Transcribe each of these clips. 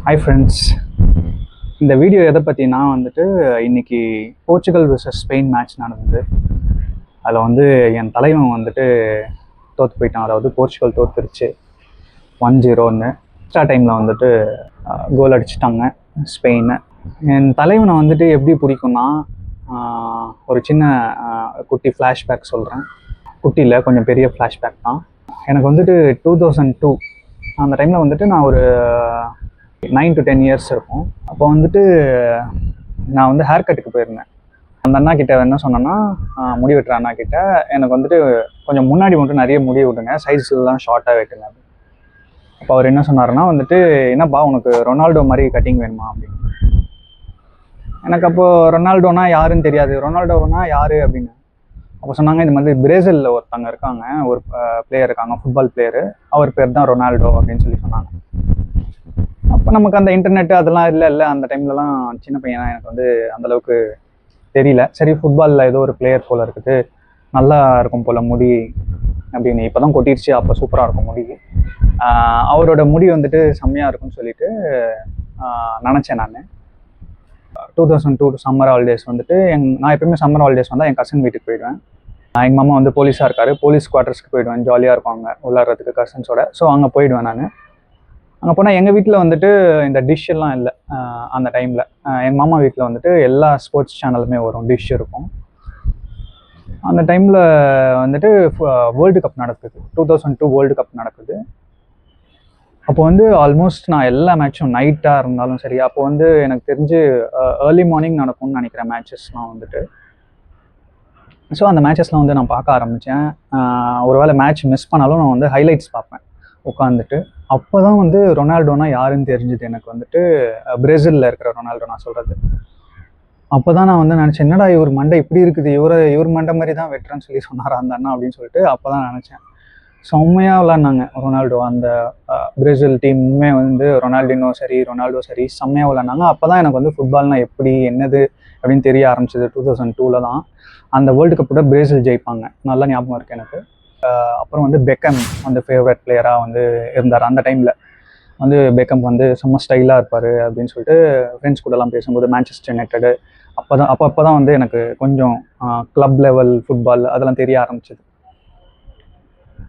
Hi friends. இந்த video எதை பற்றினா இன்னைக்கு போர்ச்சுகல் vs ஸ்பெயின் மேட்ச் நடந்தது. அதில் என் தலைவன் தோற்று போயிட்டான். அதாவது போர்ச்சுகல் தோற்றுருச்சு 1-0ன்னு. எக்ஸ்ட்ரா டைமில் கோல் அடிச்சிட்டாங்க ஸ்பெயினை. என் தலைவனை எப்படி பிடிக்கும்னா, ஒரு சின்ன குட்டி ஃப்ளாஷ்பேக் சொல்கிறேன். குட்டியில் கொஞ்சம் பெரிய ஃப்ளாஷ்பேக் தான். எனக்கு 2002 அந்த டைமில் நான் ஒரு 9 to 10 இயர்ஸ் இருக்கும். அப்போ நான் ஹேர் கட்டுக்கு போயிருந்தேன். அந்த அண்ணா கிட்ட என்ன சொன்னேன்னா, முடி வெட்டுற அண்ணா கிட்ட எனக்கு கொஞ்சம் முன்னாடி மட்டும் நிறைய முடி விட்டுங்க, சைஸ்லாம் ஷார்ட்டாக வெட்டுங்க. அப்போ அவர் என்ன சொன்னார்னா என்னப்பா உனக்கு ரொனால்டோ மாதிரி கட்டிங் வேணுமா அப்படின்னு. எனக்கு அப்போது ரொனால்டோனா யாருன்னு தெரியாது. ரொனால்டோனா யார் அப்படின்னு அப்போ சொன்னாங்க, இந்த மாதிரி பிரேசிலில் ஒருத்தவங்க இருக்காங்க, ஒரு பிளேயர் இருக்காங்க, ஃபுட்பால் பிளேயரு, அவர் பேர் தான் ரொனால்டோ அப்படின்னு சொல்லி சொன்னாங்க. அப்போ நமக்கு அந்த இன்டர்நெட்டு அதெல்லாம் இல்லை அந்த டைம்லலாம் சின்ன பையனா எனக்கு அந்தளவுக்கு தெரியல. சரி, ஃபுட்பாலில் ஏதோ ஒரு பிளேயர் போல் இருக்குது, நல்லா இருக்கும் போல் முடி அப்படின்னு. இப்போ தான் கொட்டிடுச்சு, அப்போ சூப்பராக இருக்கும் முடி. அவரோட முடி செம்மையாக இருக்கும்னு சொல்லிட்டு நினச்சேன். நான் 2002 சம்மர் ஹாலிடேஸ் நான் எப்பயுமே சம்மர் ஹாலிடேஸ் வந்தால் என் கசின் வீட்டுக்கு போயிடுவேன். எங்கள் மாமா போலீஸாக இருக்கார், போலீஸ் குவார்ட்டர்ஸ்க்கு போயிடுவேன். ஜாலியாக இருக்கும் அங்கே விளாட்றதுக்கு கசின்ஸோட. ஸோ அங்கே போயிடுவேன். நான் அங்கே போனால் எங்கள் வீட்டில் இந்த டிஷ் எல்லாம் இல்லை. அந்த டைமில் எங்கள் மாமா வீட்டில் எல்லா ஸ்போர்ட்ஸ் சேனலுமே வரும், டிஷ் இருக்கும். அந்த டைமில் வேர்ல்டு கப் நடக்குது, 2002 வேர்ல்டு கப் நடக்குது. அப்போ ஆல்மோஸ்ட் நான் எல்லா மேட்சும் நைட்டாக இருந்தாலும் சரி, அப்போ எனக்கு தெரிஞ்சு ஏர்லி மார்னிங் நடக்கும்னு நினைக்கிறேன் மேட்சஸ்லாம் ஸோ அந்த மேட்சஸ்லாம் நான் பார்க்க ஆரம்பித்தேன். ஒருவேளை மேட்ச் மிஸ் பண்ணாலும் நான் ஹைலைட்ஸ் பார்ப்பேன் உட்காந்துட்டு. அப்போ தான் ரொனால்டோனா யாருன்னு தெரிஞ்சுது எனக்கு. பிரேசிலில் இருக்கிற ரொனால்டோ நான் சொல்கிறது. அப்போ தான் நான் நினச்சேன், என்னடா இவர் மண்டை இப்படி இருக்குது, இவர் மண்டை மாதிரி தான் வெட்டுறேன்னு சொல்லி சொன்னாரா அந்த அண்ணா அப்படின்னு சொல்லிட்டு அப்போ தான் நினச்சேன். செம்மையாக விளாட்னாங்க ரொனால்டோ. அந்த பிரேசில் டீமுமே ரொனால்டினோ சரி, ரொனால்டோ சரி, செம்மையாக விளாட்னாங்க. அப்போ தான் எனக்கு ஃபுட்பால்னால் எப்படி என்னது அப்படின்னு தெரிய ஆரம்பிச்சது. 2002 தான் அந்த வேர்ல்டு கப்போட பிரேசில் ஜெயிப்பாங்க, நல்லா ஞாபகம் இருக்குது எனக்கு. அப்புறம் பெக்கம் ஃபேவரட் பிளேயராக இருந்தார் அந்த டைமில். பெக்கம் செம்ம ஸ்டைலாக இருப்பார் அப்படின்னு சொல்லிட்டு ஃப்ரெண்ட்ஸ் கூடலாம் பேசும்போது மேன்செஸ்டர் யுனைட்டடு அப்போ தான் எனக்கு கொஞ்சம் கிளப் லெவல் ஃபுட்பால் அதெல்லாம் தெரிய ஆரம்பிச்சது.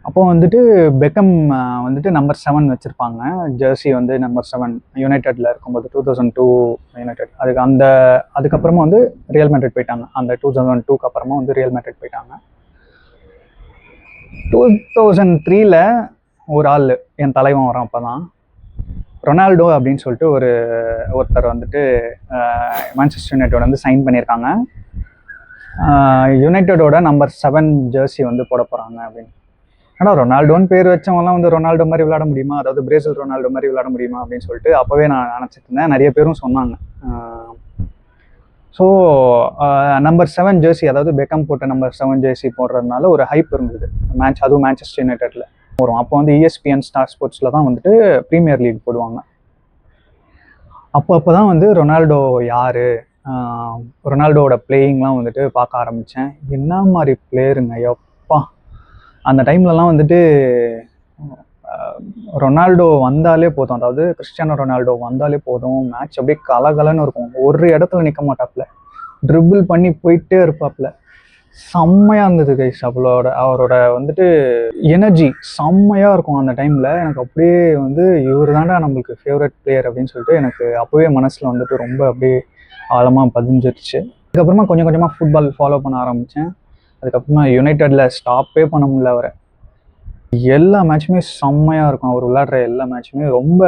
அப்போது பெக்கம் நம்பர் 7 வச்சுருப்பாங்க, ஜெர்சி நம்பர் 7 யுனைட்டடில் இருக்கும்போது 2002 யுனைட்டட். அதுக்கப்புறமா ரியல் மேட்ரிட் போயிட்டாங்க. அந்த 2002க்கு அப்புறமா ரியல் மேட்ரிட் போயிட்டாங்க. 2003ல் ஒரு ஆள் என் தலைவன் வரான். அப்போ தான் ரொனால்டோ அப்படின்னு சொல்லிட்டு ஒருத்தர் மான்செஸ்டர் யுனைட்டோட சைன் பண்ணியிருக்காங்க. யுனைட்டடோட நம்பர் 7 ஜெர்சி போட போகிறாங்க அப்படின்னு. ஆனால் ரொனால்டோன்னு பேர் வச்சவங்கலாம் ரொனால்டோ மாதிரி விளையாட முடியுமா, அதாவது பிரேசில் ரொனால்டோ மாதிரி விளையாட முடியுமா அப்படின்னு சொல்லிட்டு அப்போவே நான் நினச்சிட்டு இருந்தேன். நிறைய பேரும் சொன்னாங்க. ஸோ நம்பர் 7 ஜெர்சி, அதாவது பெக்கம் போட்ட நம்பர் 7 ஜெர்சி போடுறதுனால ஒரு ஹைப் இருந்தது அதுவும் மேன்செஸ்டர் யுனைட்டடில் வரும். அப்போ ESPN ஸ்டார் ஸ்போர்ட்ஸில் தான் ப்ரீமியர் லீக் போடுவாங்க. அப்போ தான் ரொனால்டோ யார், ரொனால்டோவோட பிளேயிங்லாம் பார்க்க ஆரம்பித்தேன். என்ன மாதிரி பிளேயருங்க எப்பா. அந்த டைம்லலாம் ரொனால்டோ வந்தாலே போதும், அதாவது கிறிஸ்டியானோ ரொனால்டோ வந்தாலே போதும், மேட்ச் அப்படியே கலகலன்னு இருக்கும். ஒரு இடத்துல நிற்க மாட்டாப்புல, ட்ரிபிள் பண்ணி போயிட்டே இருப்பாப்புல. செம்மையாக இருந்தது கைஸ். அவரோட எனர்ஜி செம்மையாக இருக்கும் அந்த டைமில். எனக்கு அப்படியே இவர் தாண்டா நம்மளுக்கு ஃபேவரட் பிளேயர் அப்படின்னு சொல்லிட்டு எனக்கு அப்போவே மனசில் ரொம்ப அப்படியே ஆழமாக பதிஞ்சிருச்சு. அதுக்கப்புறமா கொஞ்சம் கொஞ்சமாக ஃபுட்பால் ஃபாலோ பண்ண ஆரம்பித்தேன். அதுக்கப்புறமா யுனைட்டடில் ஸ்டாப்பே பண்ண முடியல அவரை. எல்லா மேட்சுமே செம்மையாக இருக்கும், அவர் விளையாடுற எல்லா மேட்சுமே ரொம்ப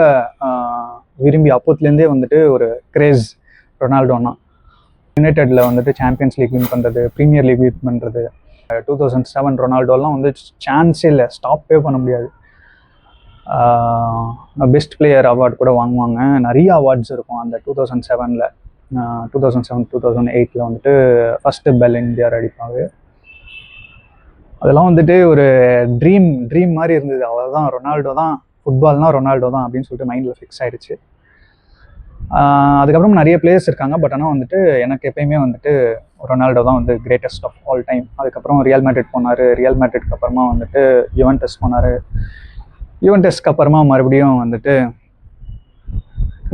விரும்பி அப்போத்துலேருந்தே ஒரு கிரேஸ் ரொனால்டோனா. யுனைட்டடில் சாம்பியன்ஸ் லீக் வின் பண்ணுறது, ப்ரீமியர் லீக் வின் பண்ணுறது. 2007 ரொனால்டோலாம் சான்ஸே இல்லை, ஸ்டாப்பே பண்ண முடியாது. பெஸ்ட் பிளேயர் அவார்டு கூட வாங்குவாங்க, நிறைய அவார்ட்ஸ் இருக்கும் அந்த 2007ல். 2007-2008ல் ஃபஸ்ட்டு பெல் இந்தியார் அடிப்பாங்க. அதெல்லாம் ஒரு ட்ரீம் மாதிரி இருந்தது. அவ்வளோதான், ரொனால்டோ தான், ஃபுட்பால்னால் ரொனால்டோ தான் அப்படின்னு சொல்லிட்டு மைண்டில் ஃபிக்ஸ் ஆகிடுச்சு. அதுக்கப்புறம் நிறைய பிளேயர்ஸ் இருக்காங்க, பட் ஆனால் எனக்கு எப்பயுமே ரொனால்டோ தான் கிரேட்டஸ்ட் ஆஃப் ஆல் டைம். அதுக்கப்புறம் ரியல் மேட்ரிட் போனார், ரியல் மேட்ரிட்க்கு அப்புறமா யுவென்டஸ் போனார், யுவென்டஸ்க்கு அப்புறமா மறுபடியும்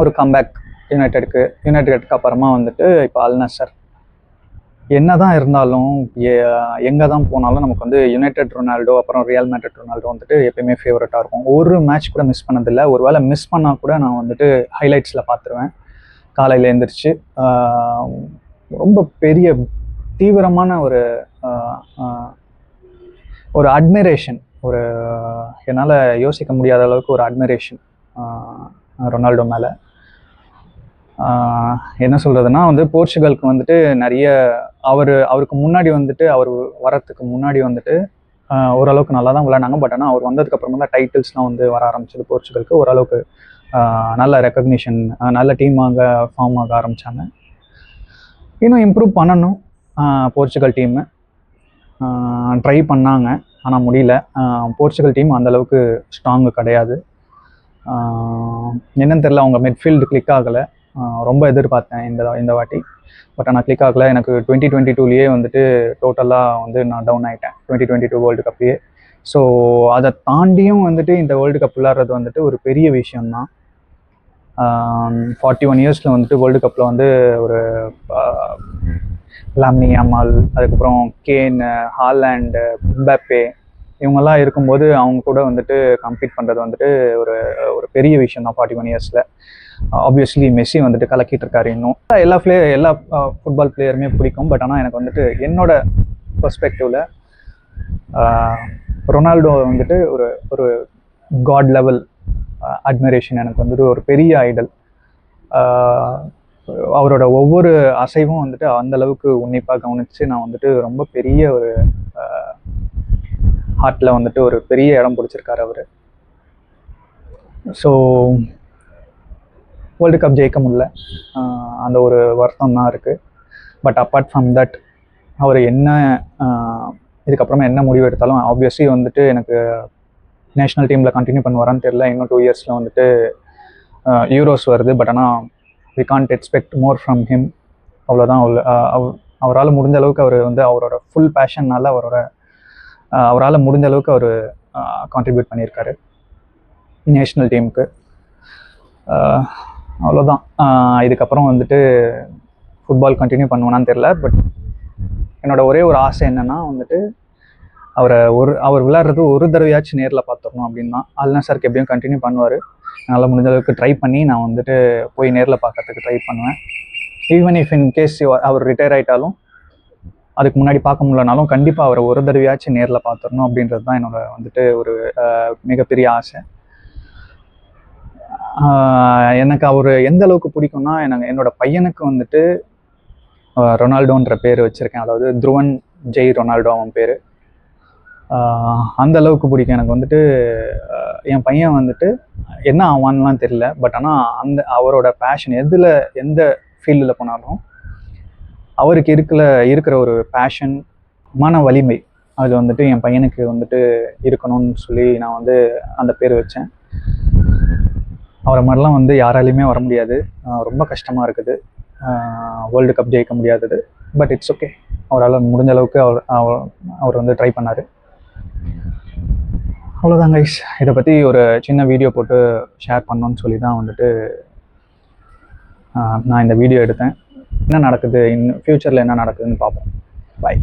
ஒரு கம்பேக் யுனைடெடுக்கு அப்புறமா வந்துட்டு இப்போ அல் நஸ்ஸர். என்ன தான் இருந்தாலும் எங்கே தான் போனாலும் நமக்கு வந்து யுனைடெட் ரொனால்டோ அப்புறம் ரியல் மேட்ரிட் ரொனால்டோ வந்துட்டு எப்பயுமே ஃபேவரட்டாக இருக்கும். ஒரு மேட்ச் கூட மிஸ் பண்ணதில்லை. ஒரு வேளை மிஸ் பண்ணால் கூட நான் வந்துட்டு ஹைலைட்ஸில் பார்த்துருவேன். காலையில் எழுந்திரிச்சு ரொம்ப பெரிய தீவிரமான ஒரு அட்மிரேஷன், என்னால் யோசிக்க முடியாத அளவுக்கு ஒரு அட்மிரேஷன் ரொனால்டோ மேலே. என்ன சொல்கிறதுனா வந்து போர்ச்சுகலுக்கு வந்துட்டு நிறைய அவருக்கு முன்னாடி வந்துட்டு அவர் வரத்துக்கு முன்னாடி வந்துட்டு ஓரளவுக்கு நல்லா தான் விளையாண்டாங்க. பட் ஆனால் அவர் வந்ததுக்கப்புறமா தான் டைட்டில்ஸ்லாம் வந்து வர ஆரம்பிச்சது போர்ச்சுகலுக்கு. ஓரளவுக்கு நல்ல ரெக்கக்னிஷன், நல்ல டீமாக ஃபார்ம் ஆக ஆரம்பித்தாங்க. இன்னும் இம்ப்ரூவ் பண்ணணும் போர்ச்சுகல் டீமு. ட்ரை பண்ணாங்க, ஆனால் முடியல. போர்ச்சுகல் டீம் அந்தளவுக்கு ஸ்ட்ராங்கு கிடையாது. என்னன்னு தெரில, அவங்க மிட்ஃபீல்டு கிளிக் ஆகலை. ரொம்ப எதிர்பார்த்தேன் இந்த வாட்டி. பட் ஆனால் கிளிக் ஆகலை. எனக்கு 2022 வந்துட்டு டோட்டலாக வந்து நான் டவுன் ஆகிட்டேன் 2022 வேர்ல்டு கப்லேயே. ஸோ அதை தாண்டியும் வந்துட்டு இந்த வேர்ல்டு கப் விளையாடுறது வந்துட்டு ஒரு பெரிய விஷயம்தான். 41 இயர்ஸில் வந்துட்டு வேர்ல்டு கப்பில் வந்து ஒரு லாமின் யாமால், அதுக்கப்புறம் கேன், ஹாலண்ட், எம்பாப்பே இவங்கெல்லாம் இருக்கும்போது அவங்க கூட வந்துட்டு கம்பீட் பண்ணுறது வந்துட்டு ஒரு பெரிய விஷயம் தான் 41 இயர்ஸில். ஆப்வியஸ்லி மெஸ்ஸி வந்துட்டு கலக்கிட்டு இருக்காரு. இன்னும் எல்லா ஃபுட்பால் பிளேயருமே பிடிக்கும். பட் ஆனால் எனக்கு வந்துட்டு என்னோட பெர்ஸ்பெக்டிவில் ரொனால்டோ வந்துட்டு ஒரு காட் லெவல் அட்மிரேஷன். எனக்கு வந்துட்டு ஒரு பெரிய ஐடல். அவரோட ஒவ்வொரு அசைவும் வந்துட்டு அந்தளவுக்கு உன்னிப்பாக கவனித்து நான் வந்துட்டு ரொம்ப பெரிய ஒரு ஹார்ட்டில் வந்துட்டு ஒரு பெரிய இடம் பிடிச்சிருக்காரு அவர். ஸோ வேர்ல்டு கப் ஜெயிக்க முடியல, அந்த ஒரு வருத்தம் தான் இருக்குது. பட் அப்பார்ட் ஃப்ரம் தட் அவர் இதுக்கப்புறமா என்ன முடிவு எடுத்தாலும் ஆப்வியஸ்லி வந்துட்டு எனக்கு நேஷ்னல் டீமில் கண்டினியூ பண்ணுவாரான்னு தெரியல. இன்னும் 2 இயர்ஸில் வந்துட்டு யூரோஸ் வருது. பட் ஆனால் we can't expect more from him. அவ்வளோதான். அவரால் முடிஞ்ச அளவுக்கு அவர் வந்து அவரோட ஃபுல் பேஷன்னால் அவரால் முடிஞ்ச அளவுக்கு அவர் கான்ட்ரிபியூட் பண்ணியிருக்காரு நேஷ்னல் டீமுக்கு. அவ்வளோதான். இதுக்கப்புறம் வந்துட்டு ஃபுட்பால் கண்டினியூ பண்ணுவேனான்னு தெரில. பட் என்னோட ஒரே ஒரு ஆசை என்னென்னா வந்துட்டு அவர் விளையாடுறது ஒரு தடவையாச்சும் நேரில் பார்த்துடணும் அப்படின்னு தான். அல் நஸ்ஸருக்கு எப்படியும் கண்டினியூ பண்ணுவார். நல்லா முடிஞ்ச அளவுக்கு ட்ரை பண்ணி நான் வந்துட்டு போய் நேரில் பார்க்கறதுக்கு ட்ரை பண்ணுவேன். ஈவன் இஃப் இன் கேஸ் அவர் ரிட்டையர் ஆகிட்டாலும், அதுக்கு முன்னாடி பார்க்க முடியலனாலும் கண்டிப்பாக அவரை ஒரு தடவையாச்சும் நேரில் பார்த்துடணும் அப்படின்றது தான் என்னோட வந்துட்டு ஒரு மிகப்பெரிய ஆசை. எனக்கு அவர் எந்த அளவுக்கு பிடிக்கும்னா, என்னோட பையனுக்கு வந்துட்டு ரொனால்டோன்ற பேர் வச்சுருக்கேன். அதாவது துருவன் ஜெய் ரொனால்டோ அவன் பேர். அந்த அளவுக்கு பிடிக்கும் எனக்கு வந்துட்டு. என் பையன் வந்துட்டு என்ன ஆவான்லாம் தெரியல. பட் ஆனால் அவரோட பேஷன் எந்த ஃபீல்டில் போனாலும் அவருக்கு இருக்கிற ஒரு பேஷன், மன வலிமை, அது வந்துட்டு என் பையனுக்கு வந்துட்டு இருக்கணும்னு சொல்லி நான் வந்து அந்த பேர் வச்சேன். அவரை மாதிரிலாம் வந்து யாராலையுமே வர முடியாது. ரொம்ப கஷ்டமாக இருக்குது வேர்ல்டு கப் ஜெயிக்க முடியாதது. But it's okay. அவரால் முடிஞ்ச அளவுக்கு அவர் வந்து ட்ரை பண்ணார். அவ்வளோதான் கைஸ். இதை பற்றி ஒரு சின்ன வீடியோ போட்டு ஷேர் பண்ணணுன்னு சொல்லி தான் வந்துட்டு நான் இந்த வீடியோ எடுத்தேன். என்ன நடக்குது, ஃப்யூச்சரில் என்ன நடக்குதுன்னு பார்ப்போம். பாய்.